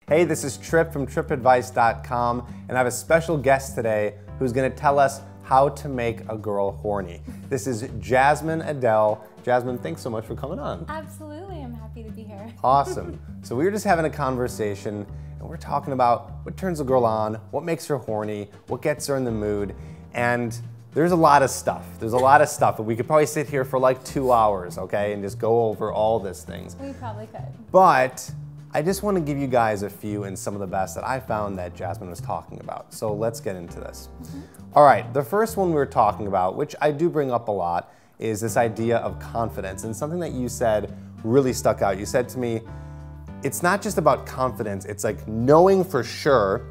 Hey, this is Tripp from trippadvice.com, and I have a special guest today who's going to tell us how to make a girl horny. This is Jasmine Adele. Jasmine, thanks so much for coming on. Absolutely, I'm happy to be here. Awesome. So we were just having a conversation, and we're talking about what turns a girl on, what makes her horny, what gets her in the mood, and there's a lot of stuff. There's a lot of stuff, and we could probably sit here for like 2 hours, okay, and just go over all these things. We probably could. But I just want to give you guys a few and some of the best that I found that Jasmine was talking about. So let's get into this. All right, the first one we were talking about, which I do bring up a lot, is this idea of confidence. And something that you said really stuck out. You said to me, it's not just about confidence, it's like knowing for sure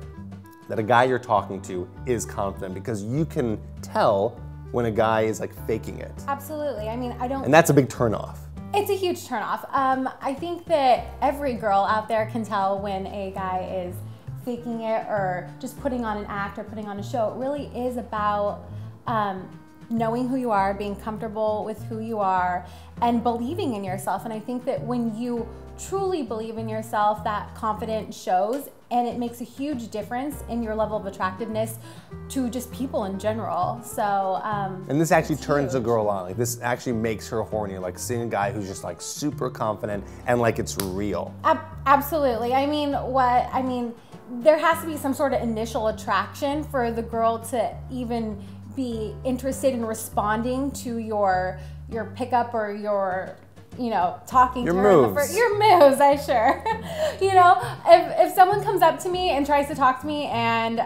that a guy you're talking to is confident, because you can tell when a guy is like faking it. Absolutely. I mean, I don't... And that's a big turnoff. It's a huge turnoff. I think that every girl out there can tell when a guy is faking it or just putting on an act or putting on a show. It really is about knowing who you are, being comfortable with who you are, and believing in yourself. And I think that when you truly believe in yourself, that confidence shows, and it makes a huge difference in your level of attractiveness to just people in general. So, and this actually turns a girl on. Like, this actually makes her horny. Like seeing a guy who's just like super confident and like it's real. Absolutely. I mean, there has to be some sort of initial attraction for the girl to even be interested in responding to your pickup or your, you know, talking your to her. Moves. Your moves, I sure. You know, if someone comes up to me and tries to talk to me and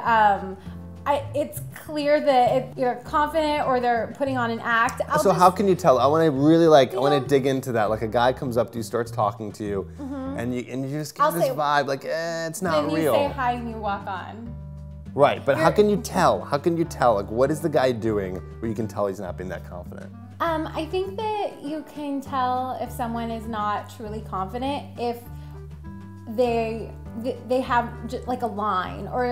it's clear that you're confident or they're putting on an act. So how can you tell? I want to really I want to dig into that. Like a guy comes up to you, starts talking to you, and you just get this vibe like, it's not real. Then you say hi and you walk on. Right, but how can you tell? How can you tell? Like, what is the guy doing where you can tell he's not being that confident? I think that you can tell if someone is not truly confident if they have just like a line or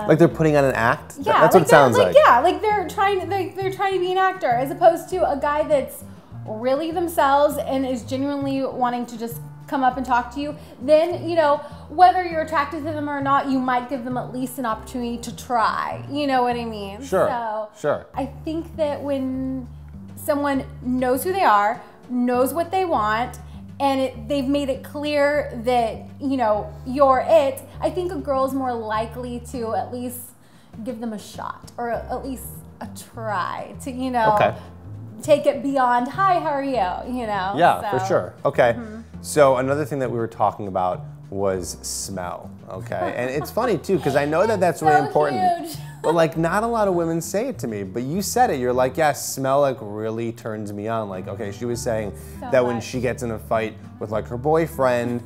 like they're putting on an act. Yeah, that's what it sounds like. Yeah, like they're trying to be an actor, as opposed to a guy that's really themselves and is genuinely wanting to just come up and talk to you. Then, you know, whether you're attracted to them or not, you might give them at least an opportunity to try. You know what I mean? Sure. So sure. I think that when someone knows who they are, knows what they want, and they've made it clear that, you know, you're it, I think a girl's more likely to at least give them a shot or at least a try to, you know, take it beyond, hi, how are you, you know? Yeah, so. For sure. Okay. So another thing that we were talking about was smell, okay? And it's funny too, because I know that that's really important. Huge. But like, not a lot of women say it to me, but you said it. You're like, yeah, smell like really turns me on. Like, okay, she was saying that when she gets in a fight with like her boyfriend,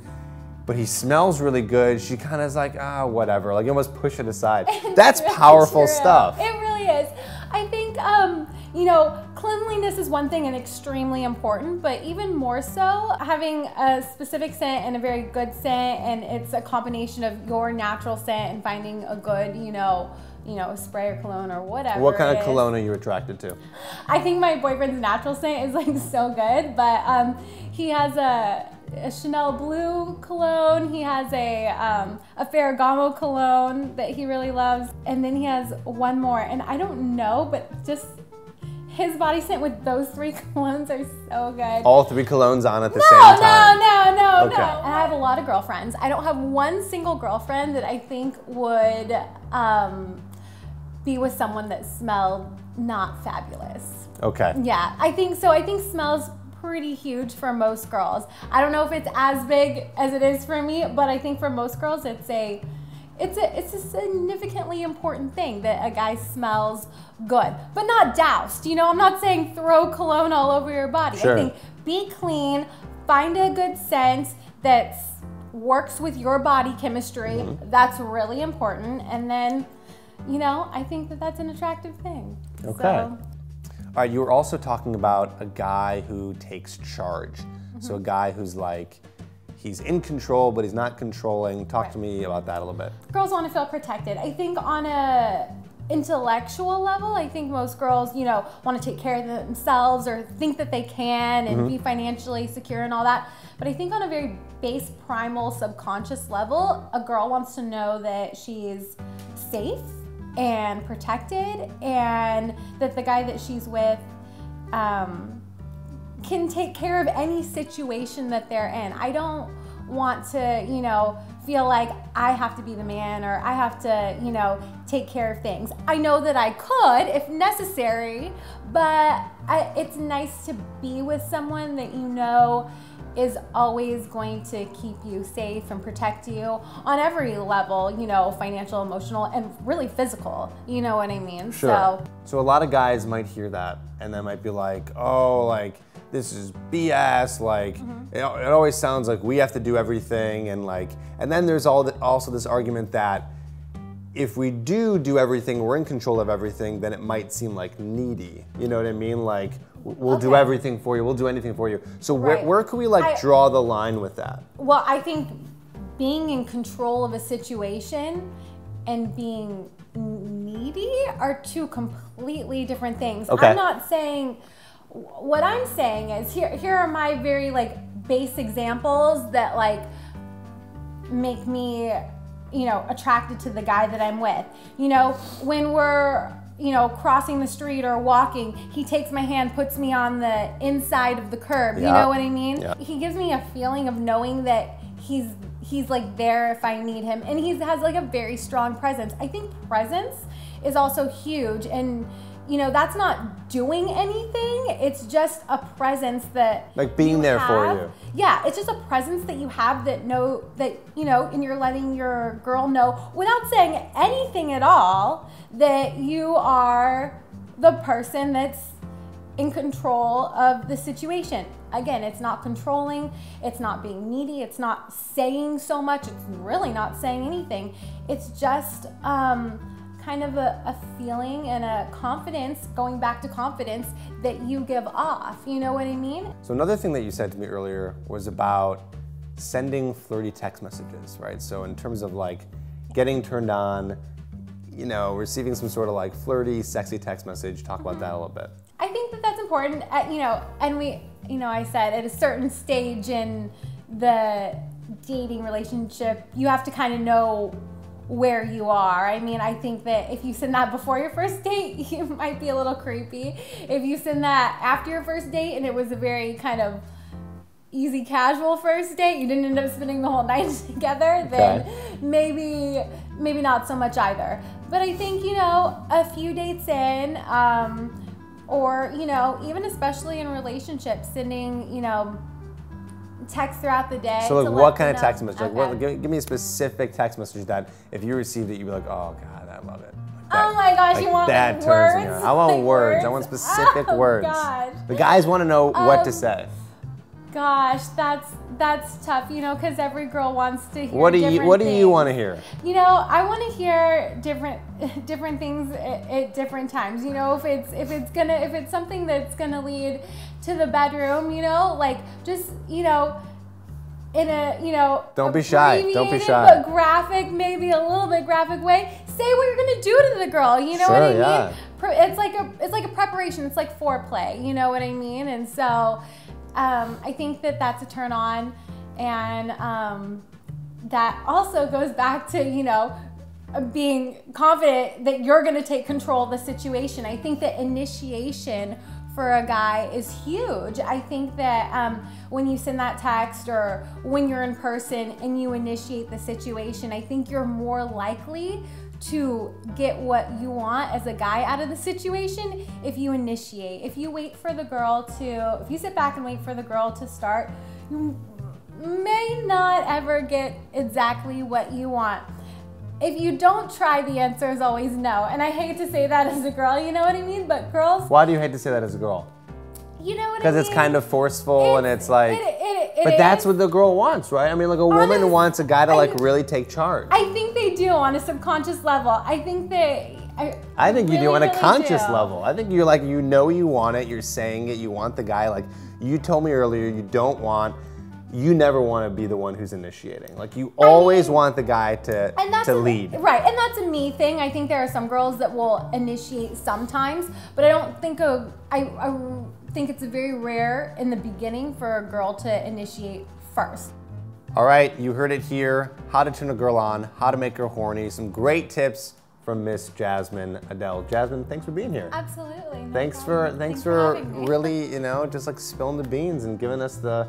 but he smells really good, she kind of is like, whatever. Like, you almost push it aside. That's really powerful stuff. It really is. I think, you know, cleanliness is one thing and extremely important, but even more so, having a specific scent and a very good scent, and it's a combination of your natural scent and finding a good, you know, spray or cologne or whatever. What kind of cologne are you attracted to? I think my boyfriend's natural scent is like so good, but he has a Chanel Blue cologne. He has a Ferragamo cologne that he really loves, and then he has one more, and I don't know, but just his body scent with those 3 colognes are so good. All 3 colognes on at the same time? No. Okay. And I have a lot of girlfriends. I don't have one single girlfriend that I think would be with someone that smelled not fabulous. Okay. Yeah, I think so. I think smell's pretty huge for most girls. I don't know if it's as big as it is for me, but I think for most girls it's a significantly important thing that a guy smells good, but not doused. You know, I'm not saying throw cologne all over your body. Sure. I think be clean, find a good scent that works with your body chemistry. That's really important. And then, you know, I think that that's an attractive thing. Okay. So. All right, you were also talking about a guy who takes charge. So a guy who's like, he's in control, but he's not controlling. Talk to me about that a little bit. Girls want to feel protected. I think on a intellectual level, I think most girls, you know, want to take care of themselves or think that they can and be financially secure and all that. But I think on a very base, primal, subconscious level, a girl wants to know that she's safe and protected, and that the guy that she's with can take care of any situation that they're in. I don't want to, you know, feel like I have to be the man or I have to, you know, take care of things. I know that I could if necessary, but it's nice to be with someone that you know is always going to keep you safe and protect you on every level, you know, financial, emotional, and really physical, you know what I mean? Sure. So a lot of guys might hear that and they might be like, oh, like, this is BS, like, it always sounds like we have to do everything, and like, and then there's also this argument that if we do everything, we're in control of everything, then it might seem like needy, you know what I mean? Like, we'll do everything for you, we'll do anything for you. So where can we like draw the line with that? Well, I think being in control of a situation and being needy are two completely different things. Okay. I'm not saying, what I'm saying is, here are my very like base examples that like make me, you know, attracted to the guy that I'm with. You know, when we're, you know, crossing the street or walking, he takes my hand, puts me on the inside of the curb. You know what I mean? Yeah. He gives me a feeling of knowing that he's like there if I need him, and he has like a very strong presence. I think presence is also huge, and you know, that's not doing anything. It's just a presence that like being there for you. Yeah, it's just a presence that you have that you know, and you're letting your girl know without saying anything at all that you are the person that's in control of the situation. Again, it's not controlling, it's not being needy, it's not saying so much, it's really not saying anything. It's just kind of a feeling and a confidence, going back to confidence, that you give off. You know what I mean? So another thing that you said to me earlier was about sending flirty text messages, right? So in terms of like getting turned on, you know, receiving some sort of like flirty, sexy text message. Talk about that a little bit. I think that that's important, you know, and you know, I said at a certain stage in the dating relationship, you have to kind of know where you are. I mean, I think that if you send that before your first date, you might be a little creepy. If you send that after your first date and it was a very kind of easy, casual first date, you didn't end up spending the whole night together, then maybe not so much either. But I think, you know, a few dates in, or, you know, even especially in relationships, sending, you know, text throughout the day. So like what kind of text message? Like give me a specific text message that if you received it, you'd be like, oh God, I love it. Like that, oh my gosh, like you want that like turns words? Me on. I want like words. I want specific words. Gosh. The guys want to know what to say. Gosh, that's tough, you know, because every girl wants to hear What do you want to hear? You know, I want to hear different things at different times. You know, if it's something that's gonna lead to the bedroom, you know, like just, you know, in a, you know, don't be shy. But graphic, maybe a little bit graphic way. Say what you're gonna do to the girl. You know what I mean? It's like a preparation. It's like foreplay. You know what I mean? And so. I think that that's a turn on, and that also goes back to, you know, being confident that you're going to take control of the situation. I think that initiation for a guy is huge. I think that when you send that text or when you're in person and you initiate the situation, I think you're more likely to get what you want as a guy out of the situation if you initiate. If you wait for the girl to, if you sit back and wait for the girl to start, you may not ever get exactly what you want. If you don't try, the answer is always no. And I hate to say that as a girl, you know what I mean? But girls... Why do you hate to say that as a girl? You know what I mean? Because it's kind of forceful and it's like... But that's what the girl wants, right? I mean, like a woman wants a guy to like really take charge. I think they do on a subconscious level. I think they... I think you do on a conscious level. I think you're like, you know you want it, you're saying it, you want the guy. Like you told me earlier, you don't want you never want to be the one who's initiating. Like you always want the guy to lead. Right, and that's a me thing. I think there are some girls that will initiate sometimes, but I don't think I think it's very rare in the beginning for a girl to initiate first. All right, you heard it here. How to turn a girl on, how to make her horny. Some great tips from Miss Jasmine Adele. Jasmine, thanks for being here. Absolutely. No Thanks problem. for really, just like spilling the beans and giving us the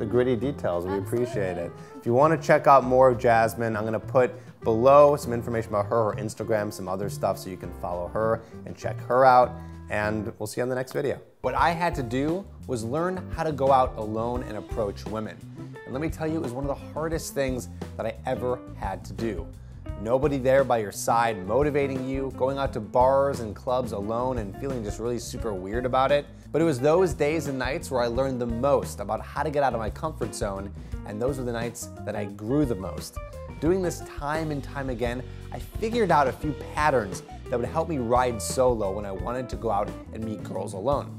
gritty details. We appreciate it. If you want to check out more of Jasmine, I'm gonna put below some information about her Instagram, some other stuff so you can follow her and check her out. And we'll see you on the next video. What I had to do was learn how to go out alone and approach women. And let me tell you, it was one of the hardest things that I ever had to do. Nobody there by your side motivating you, going out to bars and clubs alone and feeling just really super weird about it. But it was those days and nights where I learned the most about how to get out of my comfort zone, and those were the nights that I grew the most. Doing this time and time again, I figured out a few patterns that would help me ride solo when I wanted to go out and meet girls alone.